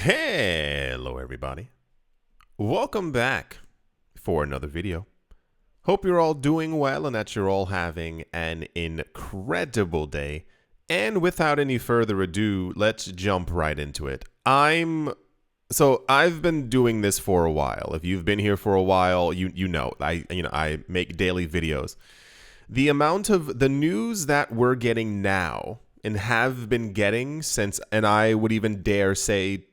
Hello everybody. Welcome back for another video. Hope you're all doing well and that you're all having an incredible day. And without any further ado, let's jump right into it. I've been doing this for a while. If you've been here for a while, you know I make daily videos. The amount of the news that we're getting now and have been getting since, and I would even dare say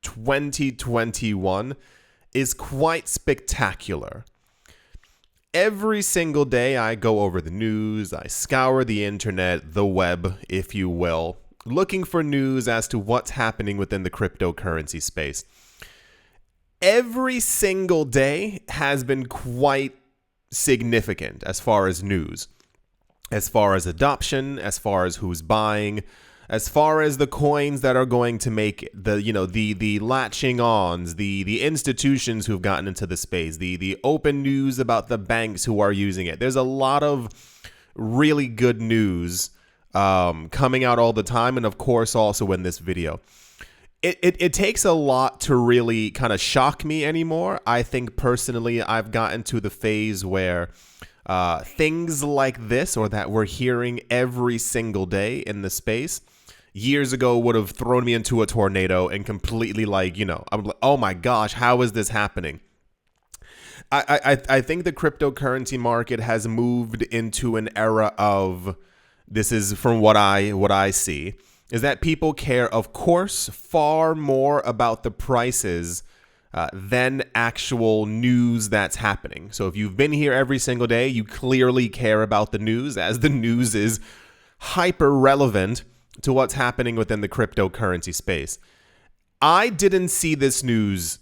2021, is quite spectacular. Every single day I go over the news, I scour the internet, the web, if you will, looking for news as to what's happening within the cryptocurrency space. Every single day has been quite significant as far as news, as far as adoption, as far as who's buying, as far as the coins that are going to make it, the latching ons, the institutions who've gotten into the space, the open news about the banks who are using it. There's a lot of really good news coming out all the time, and of course also in this video. It takes a lot to really kind of shock me anymore. I think personally I've gotten to the phase where things like this, or that we're hearing every single day in the space, years ago would have thrown me into a tornado and completely I'm like, oh my gosh, how is this happening? I think the cryptocurrency market has moved into an era of, this is from what I see, is that people care, of course, far more about the prices than actual news that's happening. So if you've been here every single day, you clearly care about the news, as the news is hyper relevant to what's happening within the cryptocurrency space. I didn't see this news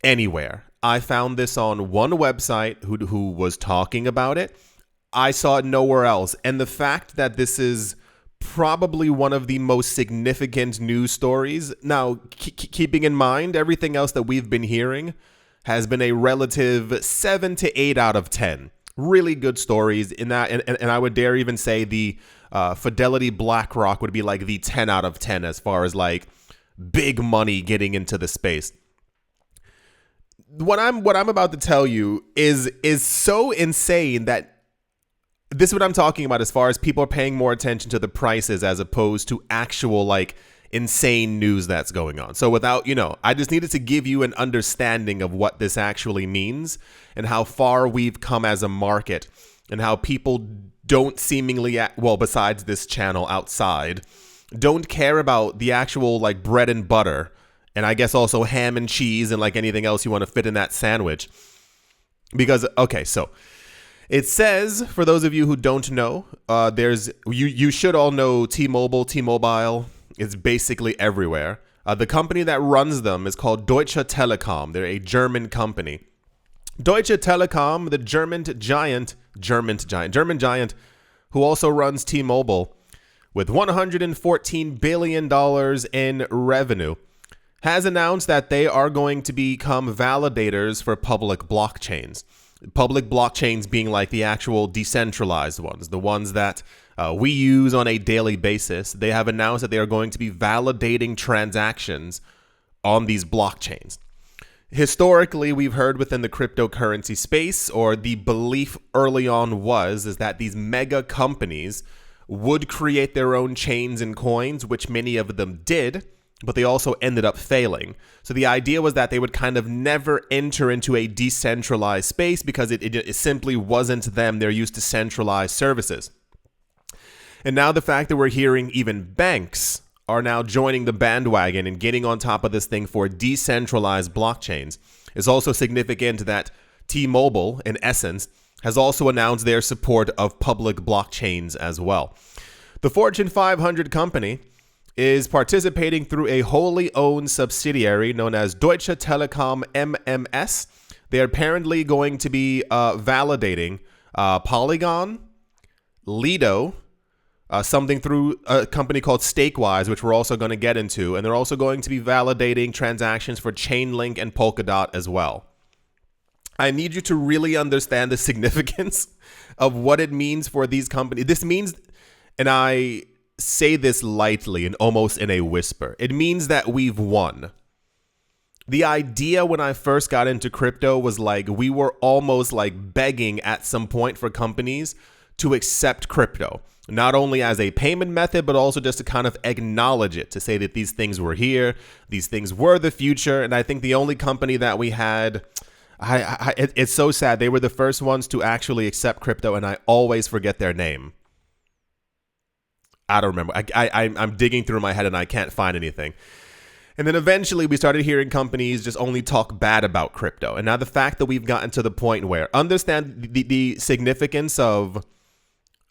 anywhere. I found this on one website who was talking about it. I saw it nowhere else. And the fact that this is probably one of the most significant news stories. Now, keeping in mind everything else that we've been hearing has been a relative 7 to 8 out of 10. Really good stories in that, and I would dare even say the Fidelity BlackRock would be like the 10 out of 10 as far as like big money getting into the space. What I'm about to tell you is so insane that this is what I'm talking about as far as people are paying more attention to the prices as opposed to actual like insane news that's going on. So without, I just needed to give you an understanding of what this actually means and how far we've come as a market and how people don't seemingly, besides this channel outside, don't care about the actual like bread and butter, and I guess also ham and cheese and like anything else you want to fit in that sandwich. Because, okay, so it says, for those of you who don't know, you should all know T-Mobile. T-Mobile is basically everywhere. The company that runs them is called Deutsche Telecom. They're a German company. Deutsche Telecom, the German giant, who also runs T-Mobile, with $114 billion in revenue, has announced that they are going to become validators for public blockchains. Public blockchains being like the actual decentralized ones, the ones that we use on a daily basis. They have announced that they are going to be validating transactions on these blockchains. Historically, we've heard within the cryptocurrency space, or the belief early on is that these mega companies would create their own chains and coins, which many of them did, but they also ended up failing. So the idea was that they would kind of never enter into a decentralized space because it simply wasn't them. They're used to centralized services. And now the fact that we're hearing even banks are now joining the bandwagon and getting on top of this thing for decentralized blockchains is also significant. That T-Mobile, in essence, has also announced their support of public blockchains as well. The Fortune 500 company is participating through a wholly owned subsidiary known as Deutsche Telekom MMS. They're apparently going to be validating Polygon, Lido, something through a company called Stakewise, which we're also going to get into. And they're also going to be validating transactions for Chainlink and Polkadot as well. I need you to really understand the significance of what it means for these companies. This means, and I say this lightly and almost in a whisper, it means that we've won. The idea when I first got into crypto was like we were almost like begging at some point for companies to accept crypto, not only as a payment method, but also just to kind of acknowledge it, to say that these things were here, these things were the future. And I think the only company that we had, it's so sad, they were the first ones to actually accept crypto, and I always forget their name. I don't remember. I'm digging through my head and I can't find anything. And then eventually we started hearing companies just only talk bad about crypto. And now the fact that we've gotten to the point where understand the significance of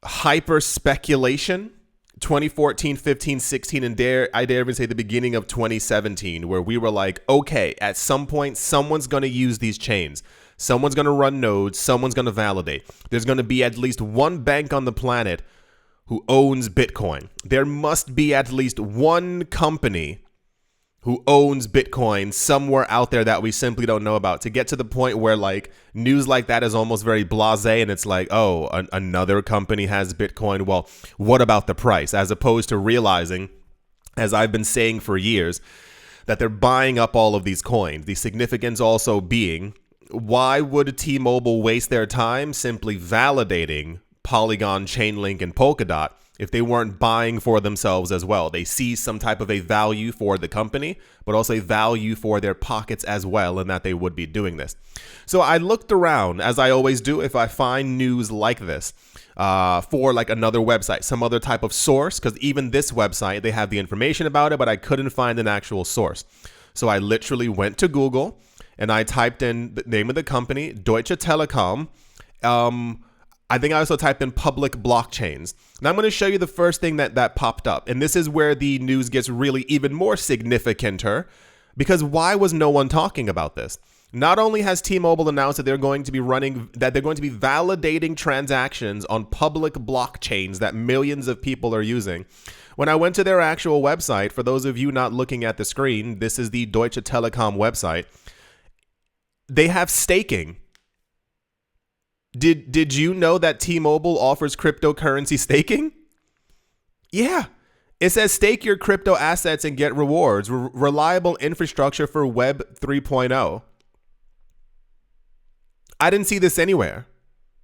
hyper speculation, 2014, 15, 16, and I dare even say the beginning of 2017, where we were like, okay, at some point, someone's going to use these chains. Someone's going to run nodes. Someone's going to validate. There's going to be at least one bank on the planet who owns Bitcoin. There must be at least one company who owns Bitcoin somewhere out there that we simply don't know about, to get to the point where like news like that is almost very blasé, and it's like, oh, another company has Bitcoin. Well, what about the price? As opposed to realizing, as I've been saying for years, that they're buying up all of these coins. The significance also being, why would T-Mobile waste their time simply validating Polygon, Chainlink, and Polkadot if they weren't buying for themselves as well? They see some type of a value for the company, but also a value for their pockets as well, and that they would be doing this. So I looked around, as I always do, if I find news like this for like another website, some other type of source, because even this website, they have the information about it, but I couldn't find an actual source. So I literally went to Google and I typed in the name of the company, Deutsche Telecom. I think I also typed in public blockchains. Now I'm going to show you the first thing that popped up. And this is where the news gets really even more significanter, because why was no one talking about this? Not only has T-Mobile announced that they're going to be validating transactions on public blockchains that millions of people are using. When I went to their actual website, for those of you not looking at the screen, this is the Deutsche Telekom website. They have staking. Did you know that T-Mobile offers cryptocurrency staking? Yeah. It says stake your crypto assets and get rewards. Reliable infrastructure for Web 3.0. I didn't see this anywhere.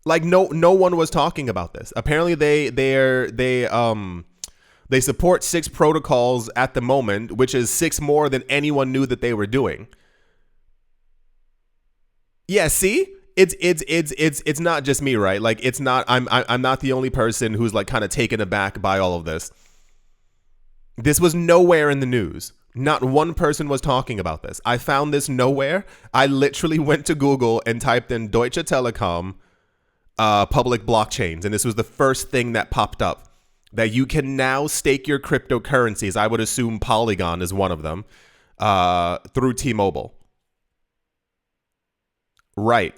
Like no one was talking about this. Apparently they support 6 protocols at the moment, which is 6 more than anyone knew that they were doing. Yeah, see? It's not just me, right? Like it's not, I'm not the only person who's like kind of taken aback by all of this. This was nowhere in the news. Not one person was talking about this. I found this nowhere. I literally went to Google and typed in Deutsche Telekom public blockchains, and this was the first thing that popped up, that you can now stake your cryptocurrencies. I would assume Polygon is one of them, through T-Mobile. Right.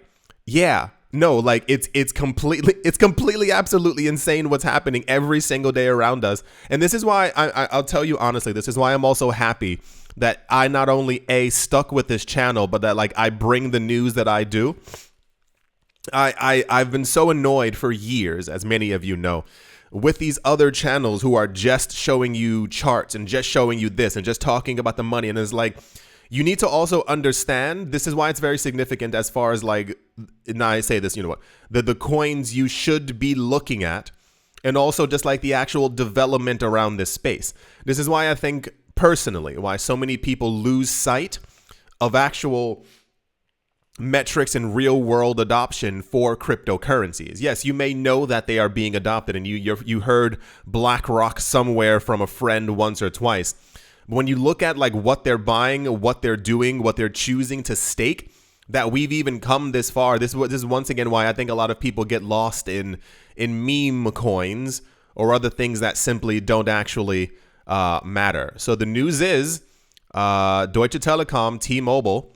Yeah, no, like it's completely absolutely insane what's happening every single day around us. And this is why I'll tell you honestly, this is why I'm also happy that I not only stuck with this channel, but that like I bring the news that I do. I've been so annoyed for years, as many of you know, with these other channels who are just showing you charts and just showing you this and just talking about the money. And it's like, you need to also understand, this is why it's very significant as far as like, now I say this, you know what, the coins you should be looking at, and also just like the actual development around this space. This is why I think personally, why so many people lose sight of actual metrics and real world adoption for cryptocurrencies. Yes, you may know that they are being adopted, and you heard BlackRock somewhere from a friend once or twice. When you look at like what they're buying, what they're doing, what they're choosing to stake, that we've even come this far. This is once again why I think a lot of people get lost in meme coins or other things that simply don't actually matter. So the news is Deutsche Telekom, T-Mobile,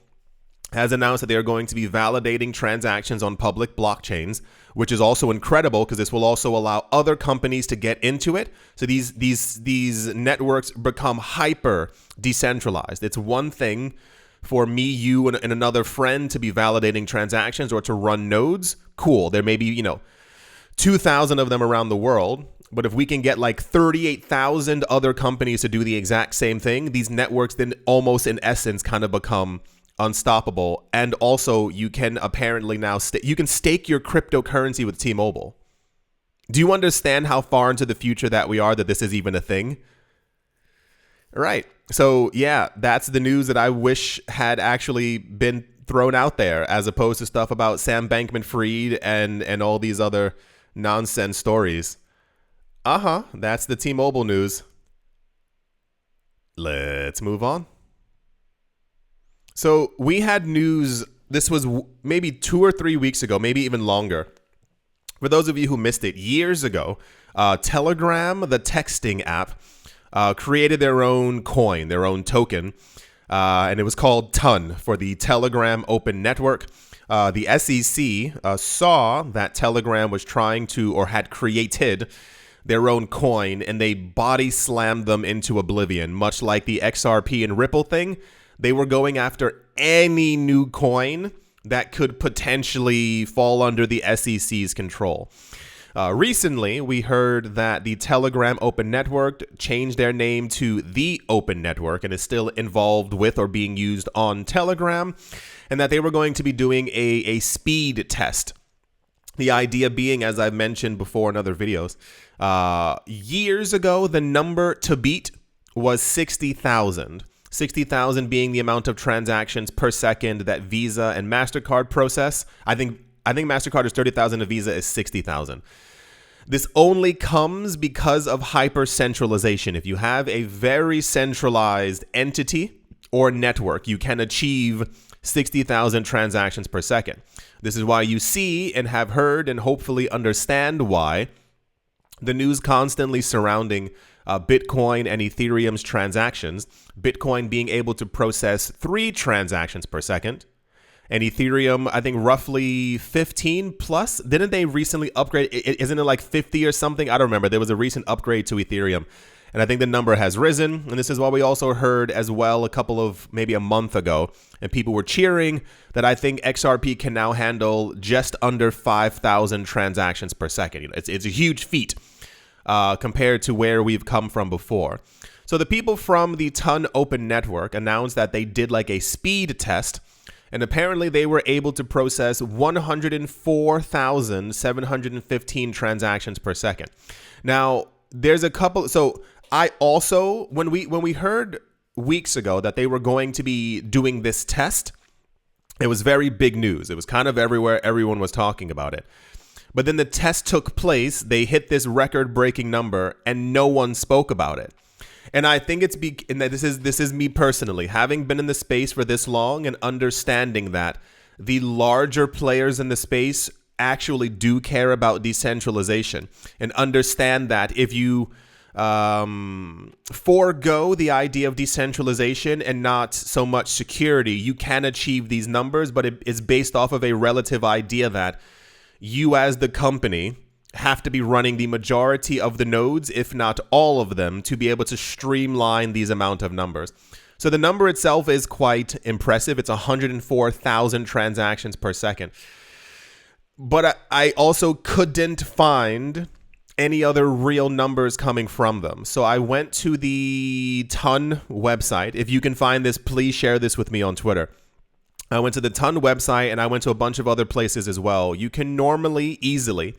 has announced that they are going to be validating transactions on public blockchains, which is also incredible because this will also allow other companies to get into it. So these networks become hyper decentralized. It's one thing for me, you, and another friend to be validating transactions or to run nodes. Cool. There may be, 2,000 of them around the world. But if we can get like 38,000 other companies to do the exact same thing, these networks then almost in essence kind of become unstoppable, and also you can apparently now you can stake your cryptocurrency with T-Mobile. Do you understand how far into the future that we are, that this is even a thing? Right. So yeah, that's the news that I wish had actually been thrown out there, as opposed to stuff about Sam Bankman-Fried and all these other nonsense stories. That's the T-Mobile news. Let's move on. So we had news, this was maybe 2 or 3 weeks ago, maybe even longer. For those of you who missed it, years ago, Telegram, the texting app, created their own coin, their own token, and it was called TON for the Telegram Open Network. The SEC saw that Telegram was trying to, or had created, their own coin, and they body slammed them into oblivion. Much like the XRP and Ripple thing, they were going after any new coin that could potentially fall under the SEC's control. Recently, we heard that the Telegram Open Network changed their name to the Open Network and is still involved with or being used on Telegram, and that they were going to be doing a speed test. The idea being, as I've mentioned before in other videos, years ago, the number to beat was 60,000. 60,000 being the amount of transactions per second that Visa and MasterCard process. I think MasterCard is 30,000 and Visa is 60,000. This only comes because of hyper-centralization. If you have a very centralized entity or network, you can achieve 60,000 transactions per second. This is why you see and have heard and hopefully understand why the news constantly surrounding Bitcoin and Ethereum's transactions, Bitcoin being able to process 3 transactions per second, and Ethereum, I think roughly 15 plus. Didn't they recently upgrade? Isn't it like 50 or something? I don't remember. There was a recent upgrade to Ethereum, and I think the number has risen. And this is why we also heard as well maybe a month ago, and people were cheering that I think XRP can now handle just under 5,000 transactions per second. It's a huge feat compared to where we've come from before. So the people from the TON Open Network announced that they did like a speed test, and apparently they were able to process 104,715 transactions per second. Now, there's a couple. So I also, when we heard weeks ago that they were going to be doing this test, it was very big news. It was kind of everywhere. Everyone was talking about it. But then the test took place. They hit this record-breaking number, and no one spoke about it. And I think this is me personally, having been in the space for this long and understanding that the larger players in the space actually do care about decentralization, and understand that if you forego the idea of decentralization and not so much security, you can achieve these numbers, but it is based off of a relative idea that you as the company have to be running the majority of the nodes, if not all of them, to be able to streamline these amount of numbers. So the number itself is quite impressive. It's 104,000 transactions per second. But I also couldn't find any other real numbers coming from them. So I went to the TON website. If you can find this, please share this with me on Twitter. I went to the TON website, and I went to a bunch of other places as well. You can normally easily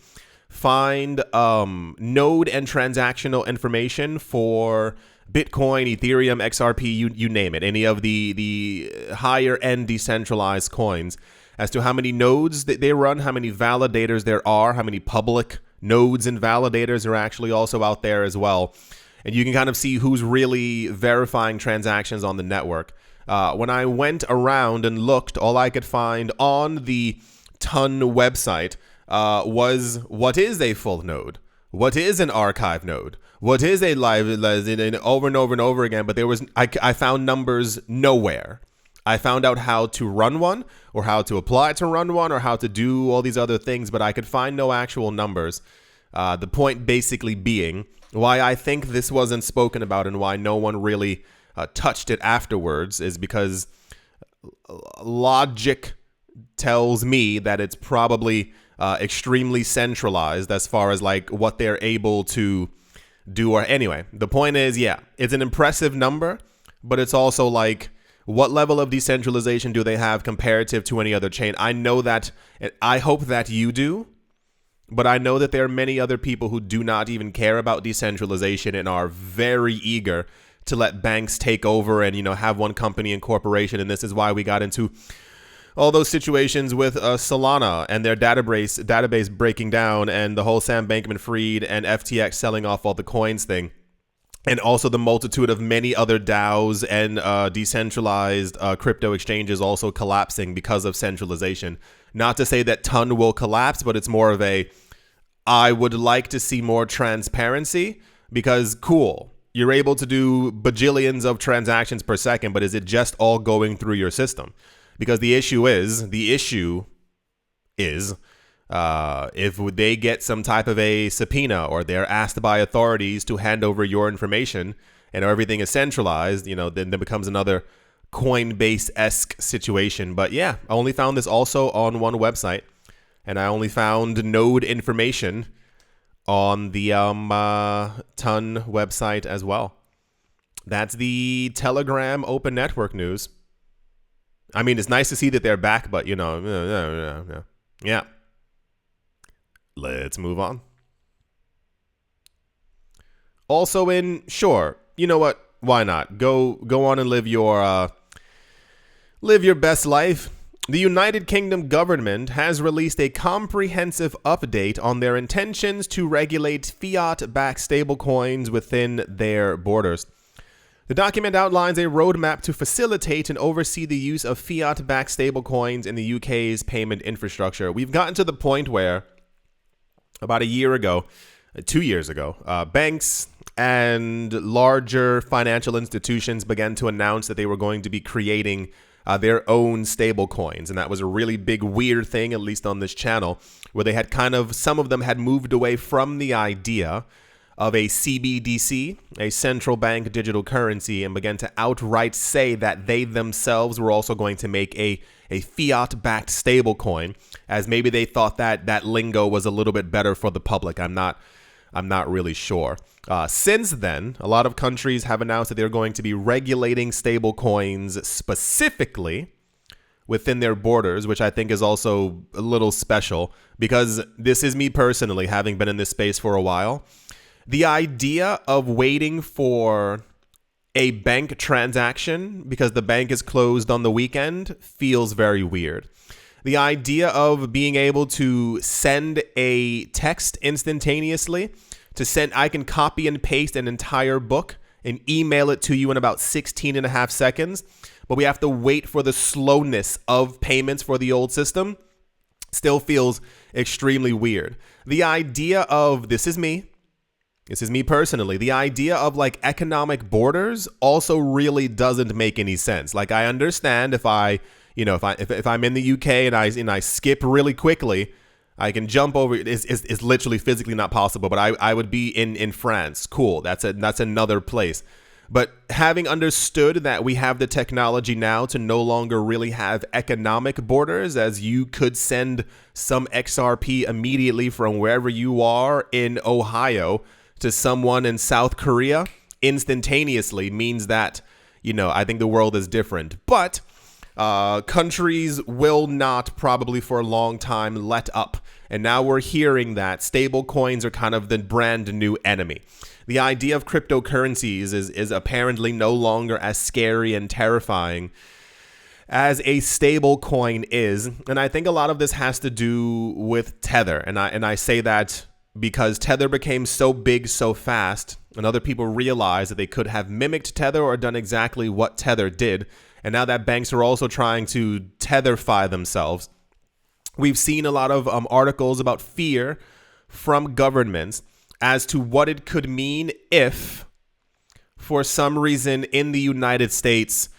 find node and transactional information for Bitcoin, Ethereum, XRP, you name it, any of the higher end decentralized coins, as to how many nodes that they run, how many validators there are, how many public nodes and validators are actually also out there as well. And you can kind of see who's really verifying transactions on the network. When I went around and looked, all I could find on the TON website was what is a full node, what is an archive node, what is a live, over and over and over again. But I found numbers nowhere. I found out how to run one, or how to apply to run one, or how to do all these other things, but I could find no actual numbers. The point basically being why I think this wasn't spoken about and why no one really touched it afterwards is because logic tells me that it's probably extremely centralized as far as like what they're able to do. Or anyway, the point is, yeah, it's an impressive number, but it's also like, What level of decentralization do they have comparative to any other chain? I know that, I hope that you do, but I know that there are many other people who do not even care about decentralization and are very eager to let banks take over and, have one company and corporation. And this is why we got into all those situations with Solana and their database breaking down, and the whole Sam Bankman-Fried and FTX selling off all the coins thing. And also the multitude of many other DAOs and decentralized crypto exchanges also collapsing because of centralization. Not to say that ton will collapse, but it's more of I would like to see more transparency, because cool, you're able to do bajillions of transactions per second, but is it just all going through your system? Because the issue is, if they get some type of a subpoena, or they're asked by authorities to hand over your information, and everything is centralized, then there becomes another Coinbase-esque situation. But yeah, I only found this also on one website, and I only found node information on the Ton website as well. That's the Telegram Open Network news. I mean, it's nice to see that they're back, but yeah. Let's move on. Also you know what? Why not? Go on and live your best life. The United Kingdom government has released a comprehensive update on their intentions to regulate fiat-backed stablecoins within their borders. The document outlines a roadmap to facilitate and oversee the use of fiat-backed stablecoins in the UK's payment infrastructure. We've gotten to the point where, about 2 years ago, banks and larger financial institutions began to announce that they were going to be creating their own stable coins. And that was a really big, weird thing, at least on this channel, where they had some of them had moved away from the idea of a CBDC, a central bank digital currency, and began to outright say that they themselves were also going to make a fiat-backed stable coin, as maybe they thought that lingo was a little bit better for the public. I'm not really sure. Since then, a lot of countries have announced that they're going to be regulating stable coins specifically within their borders, which I think is also a little special, because this is me personally, having been in this space for a while. The idea of waiting for a bank transaction because the bank is closed on the weekend feels very weird. The idea of being able to send a text instantaneously, I can copy and paste an entire book and email it to you in about 16 and a half seconds, but we have to wait for the slowness of payments for the old system, still feels extremely weird. The idea of, this is me personally, the idea of economic borders also really doesn't make any sense. I understand if I'm in the UK and I skip really quickly, I can jump over. It's literally physically not possible, but I would be in France. Cool. That's another place. But having understood that we have the technology now to no longer really have economic borders, as you could send some XRP immediately from wherever you are in Ohio to someone in South Korea instantaneously, means that, I think the world is different. But countries will not probably for a long time let up. And now we're hearing that stable coins are kind of the brand new enemy. The idea of cryptocurrencies is apparently no longer as scary and terrifying as a stable coin is. And I think a lot of this has to do with Tether. And I say that because Tether became so big so fast, and other people realized that they could have mimicked Tether or done exactly what Tether did. And now that banks are also trying to tetherify themselves, we've seen a lot of articles about fear from governments as to what it could mean if, for some reason in the United States,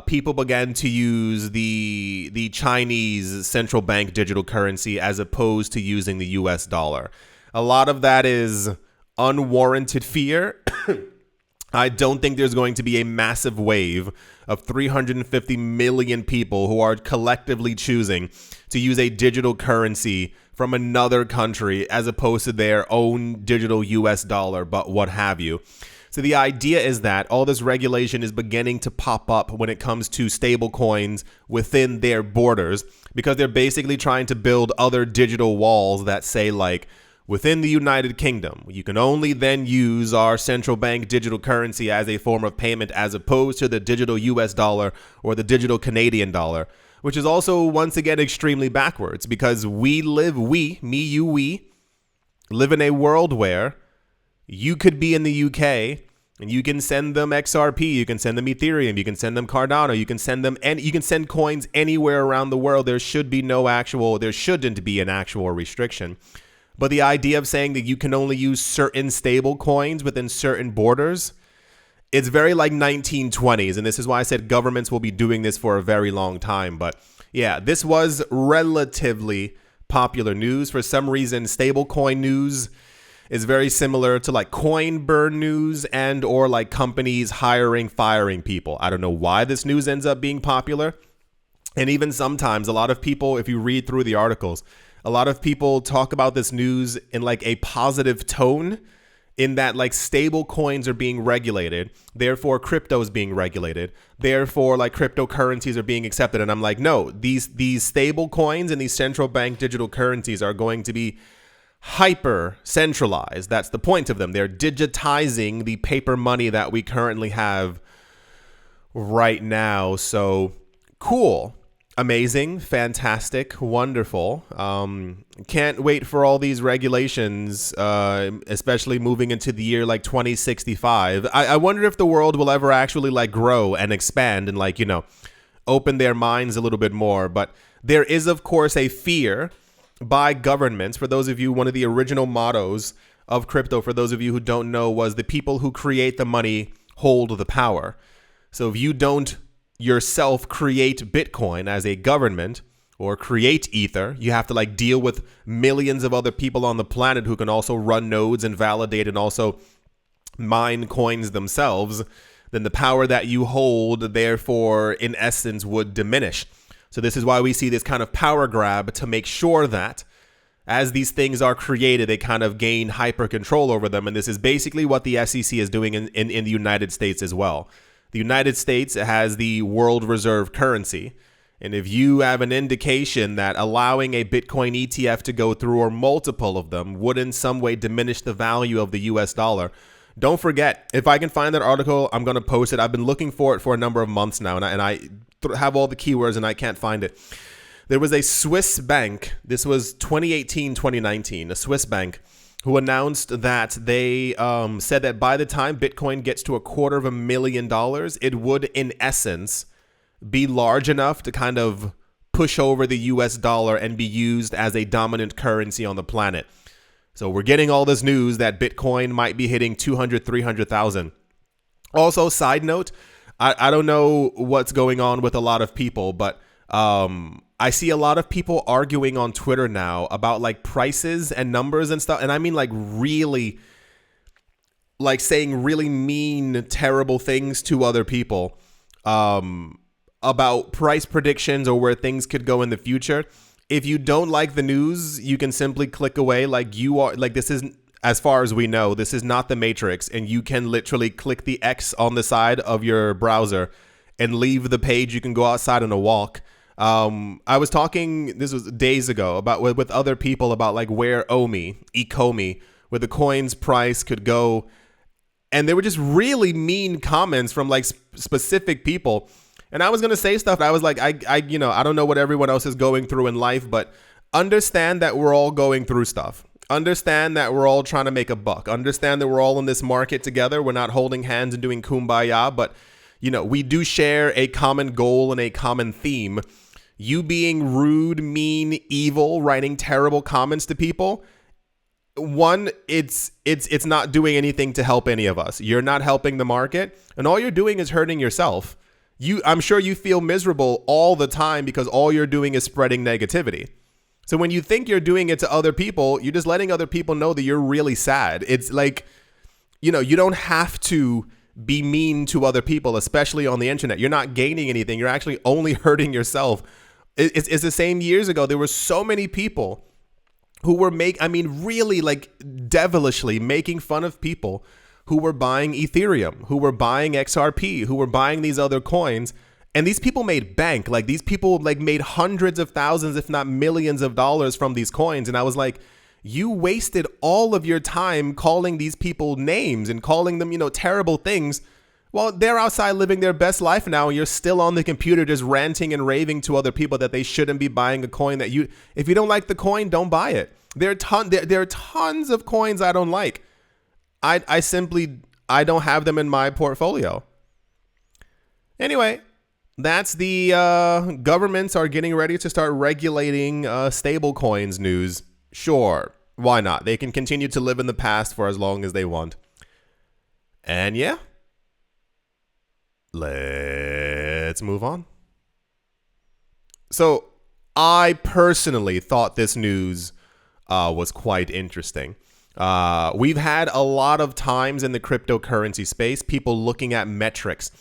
people began to use the Chinese central bank digital currency as opposed to using the US dollar. A lot of that is unwarranted fear. I don't think there's going to be a massive wave of 350 million people who are collectively choosing to use a digital currency from another country as opposed to their own digital US dollar, but what have you. So the idea is that all this regulation is beginning to pop up when it comes to stable coins within their borders, because they're basically trying to build other digital walls that say, like, within the United Kingdom, you can only then use our central bank digital currency as a form of payment as opposed to the digital US dollar or the digital Canadian dollar, which is also, once again, extremely backwards, because we live in a world where you could be in the UK and you can send them XRP, you can send them Ethereum, you can send them Cardano, you can send coins anywhere around the world. There shouldn't be an actual restriction. But the idea of saying that you can only use certain stable coins within certain borders, it's very like 1920s. And this is why I said governments will be doing this for a very long time. But yeah, this was relatively popular news. For some reason, stablecoin news is very similar to like coin burn news and or like companies firing people. I don't know why this news ends up being popular. And even sometimes a lot of people, if you read through the articles, a lot of people talk about this news in like a positive tone, in that like stable coins are being regulated, therefore crypto is being regulated, therefore like cryptocurrencies are being accepted. And I'm like, no, these stable coins and these central bank digital currencies are going to be hyper centralized. That's the point of them. They're digitizing the paper money that we currently have right now. So cool. Amazing, fantastic, wonderful. Can't wait for all these regulations, especially moving into the year like 2065. I wonder if the world will ever actually like grow and expand and like, open their minds a little bit more. But there is, of course, a fear by governments. For those of you, one of the original mottos of crypto, for those of you who don't know, was the people who create the money hold the power. So if you don't yourself create Bitcoin as a government or create Ether, you have to like deal with millions of other people on the planet who can also run nodes and validate and also mine coins themselves. Then the power that you hold, therefore, in essence, would diminish. So this is why we see this kind of power grab to make sure that as these things are created, they kind of gain hyper control over them. And this is basically what the SEC is doing in the United States as well. The United States has the world reserve currency. And if you have an indication that allowing a Bitcoin ETF to go through, or multiple of them, would in some way diminish the value of the US dollar, don't forget, if I can find that article, I'm going to post it. I've been looking for it for a number of months now, and I have all the keywords and I can't find it. There was a Swiss bank. This was 2018, 2019, a Swiss bank who announced that they said that by the time Bitcoin gets to $250,000, it would, in essence, be large enough to kind of push over the US dollar and be used as a dominant currency on the planet. So we're getting all this news that Bitcoin might be hitting 200, 300,000. Also, side note, I don't know what's going on with a lot of people, but I see a lot of people arguing on Twitter now about like prices and numbers and stuff. And I mean like really like saying really mean, terrible things to other people about price predictions or where things could go in the future. If you don't like the news, you can simply click away. Like this isn't, as far as we know, this is not the Matrix, and you can literally click the X on the side of your browser and leave the page. You can go outside on a walk. I was talking, this was days ago, about with other people about like where Ecomi, where the coin's price could go. And they were just really mean comments from like specific people. And I was going to say stuff. I was like, I don't know what everyone else is going through in life, but understand that we're all going through stuff. Understand that we're all trying to make a buck. Understand that we're all in this market together. We're not holding hands and doing kumbaya, but we do share a common goal and a common theme. You being rude, mean, evil, writing terrible comments to people, one, it's not doing anything to help any of us. You're not helping the market, and all you're doing is hurting yourself. I'm sure you feel miserable all the time because all you're doing is spreading negativity. So when you think you're doing it to other people, you're just letting other people know that you're really sad. It's like, you don't have to be mean to other people, especially on the internet. You're not gaining anything. You're actually only hurting yourself. It's the same years ago. There were so many people who were really like devilishly making fun of people who were buying Ethereum, who were buying XRP, who were buying these other coins. And these people made bank. Like, these people like made hundreds of thousands, if not millions of dollars from these coins. And I was like, you wasted all of your time calling these people names and calling them, terrible things. Well, they're outside living their best life now. You're still on the computer just ranting and raving to other people that they shouldn't be buying a coin that if you don't like the coin, don't buy it. There are tons of coins I don't like. I don't have them in my portfolio. Anyway, that's the governments are getting ready to start regulating stable coins news. Sure, why not? They can continue to live in the past for as long as they want. And yeah, let's move on. So I personally thought this news was quite interesting. We've had a lot of times in the cryptocurrency space, people looking at metrics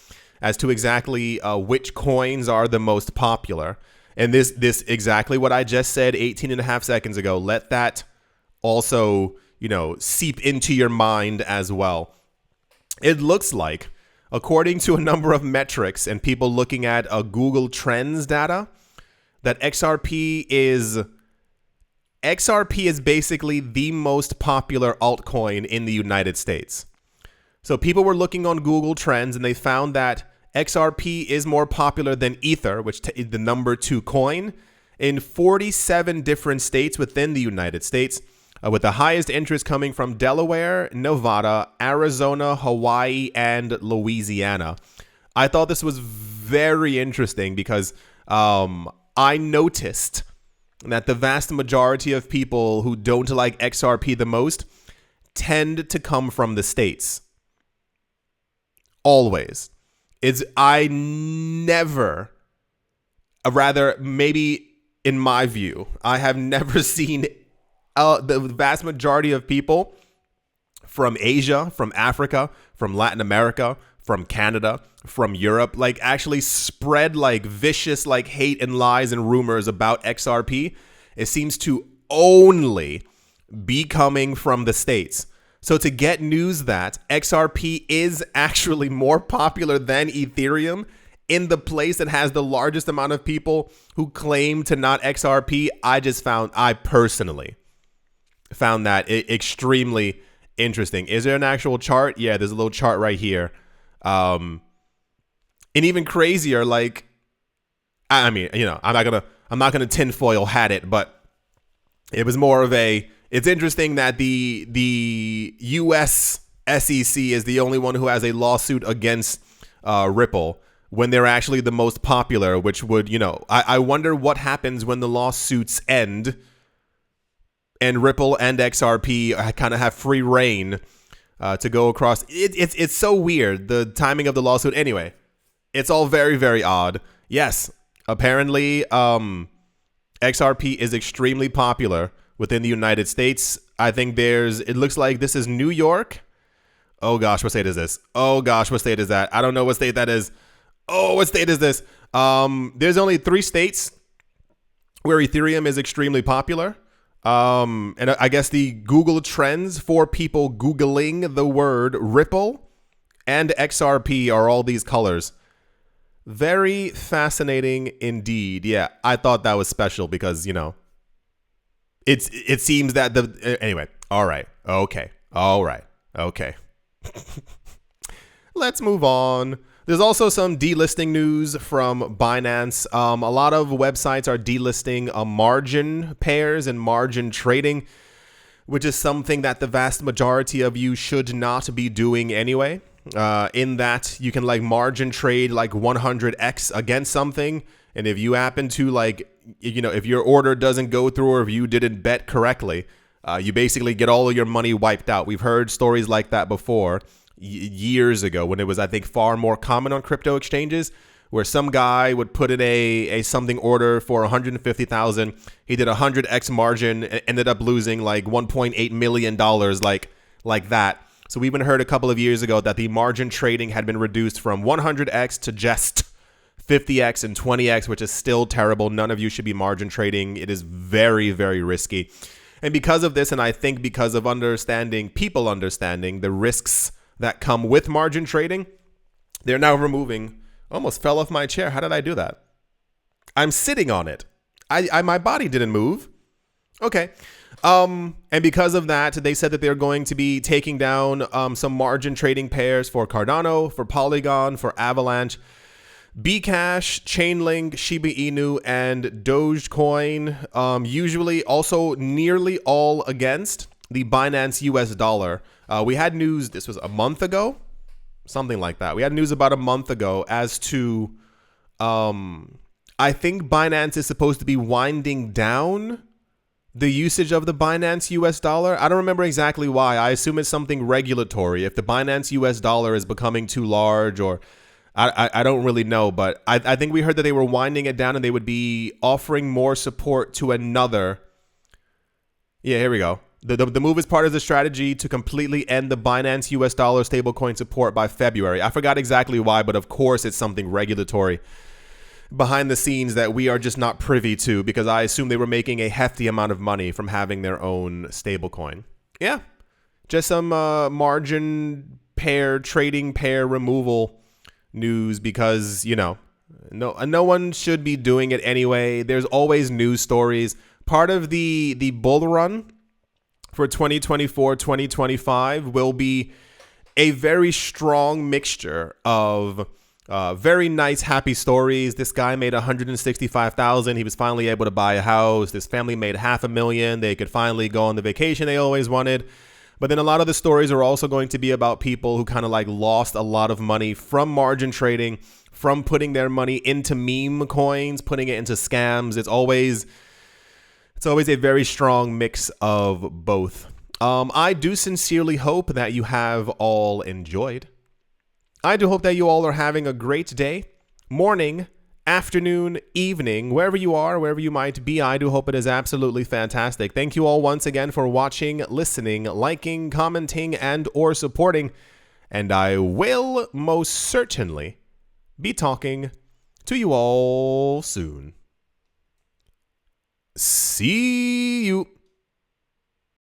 as to exactly which coins are the most popular. And this exactly what I just said 18 and a half seconds ago. Let that also, seep into your mind as well. It looks like, according to a number of metrics and people looking at Google Trends data, that XRP is basically the most popular altcoin in the United States. So people were looking on Google Trends and they found that XRP is more popular than Ether, which is the number 2 coin, in 47 different states within the United States, with the highest interest coming from Delaware, Nevada, Arizona, Hawaii, and Louisiana. I thought this was very interesting because I noticed that the vast majority of people who don't like XRP the most tend to come from the States. Always. Maybe in my view, I have never seen the vast majority of people from Asia, from Africa, from Latin America, from Canada, from Europe, like actually spread like vicious like hate and lies and rumors about XRP. It seems to only be coming from the States. So to get news that XRP is actually more popular than Ethereum in the place that has the largest amount of people who claim to not XRP, I personally found that extremely interesting. Is there an actual chart? Yeah, there's a little chart right here. And even crazier, like, I mean, I'm not gonna tinfoil hat it, but it was more of it's interesting that the US SEC is the only one who has a lawsuit against Ripple when they're actually the most popular, which would, I wonder what happens when the lawsuits end and Ripple and XRP kind of have free reign to go across. It's so weird, the timing of the lawsuit. Anyway, it's all very, very odd. Yes, apparently XRP is extremely popular within the United States. I think it looks like this is New York. Oh gosh, what state is this? Oh gosh, what state is that? I don't know what state that is. Oh, what state is this? There's only 3 states where Ethereum is extremely popular. And I guess the Google Trends for people Googling the word Ripple and XRP are all these colors. Very fascinating indeed. Yeah, I thought that was special because, it seems that anyway, all right. Okay. All right. Okay. Let's move on. There's also some delisting news from Binance. A lot of websites are delisting margin pairs and margin trading, which is something that the vast majority of you should not be doing anyway. In that you can like margin trade like 100x against something. And if you happen to like, if your order doesn't go through or if you didn't bet correctly, you basically get all of your money wiped out. We've heard stories like that before years ago when it was, I think, far more common on crypto exchanges, where some guy would put in a something order for 150,000. He did 100x margin and ended up losing like $1.8 million like that. So we even heard a couple of years ago that the margin trading had been reduced from 100x to just 50x and 20x, which is still terrible. None of you should be margin trading. It is very, very risky. And because of this, and I think because of people understanding the risks that come with margin trading, they're now removing. Almost fell off my chair. How did I do that? I'm sitting on it. My body didn't move. Okay. And because of that, they said that they're going to be taking down some margin trading pairs for Cardano, for Polygon, for Avalanche, Bcash, Chainlink, Shiba Inu, and Dogecoin. Usually also nearly all against the Binance US dollar. We had news, this was a month ago, something like that. We had news about a month ago as to, I think Binance is supposed to be winding down the usage of the Binance US dollar. I don't remember exactly why. I assume it's something regulatory. If the Binance US dollar is becoming too large, or I don't really know, but I think we heard that they were winding it down and they would be offering more support to another. Yeah, here we go. The move is part of the strategy to completely end the Binance US dollar stablecoin support by February. I forgot exactly why, but of course it's something regulatory behind the scenes that we are just not privy to, because I assume they were making a hefty amount of money from having their own stablecoin. Yeah, just some margin pair, trading pair removal news, because, you know, no one should be doing it anyway. There's always news stories. Part of the bull run for 2024, 2025 will be a very strong mixture of very nice, happy stories. This guy made $165,000. He was finally able to buy a house. This family made $500,000. They could finally go on the vacation they always wanted. But then a lot of the stories are also going to be about people who kind of like lost a lot of money from margin trading, from putting their money into meme coins, putting it into scams. It's always a very strong mix of both. I do sincerely hope that you have all enjoyed. I do hope that you all are having a great day, morning, afternoon, evening, wherever you are, wherever you might be. I do hope it is absolutely fantastic. Thank you all once again for watching, listening, liking, commenting, and or supporting. And I will most certainly be talking to you all soon. See you.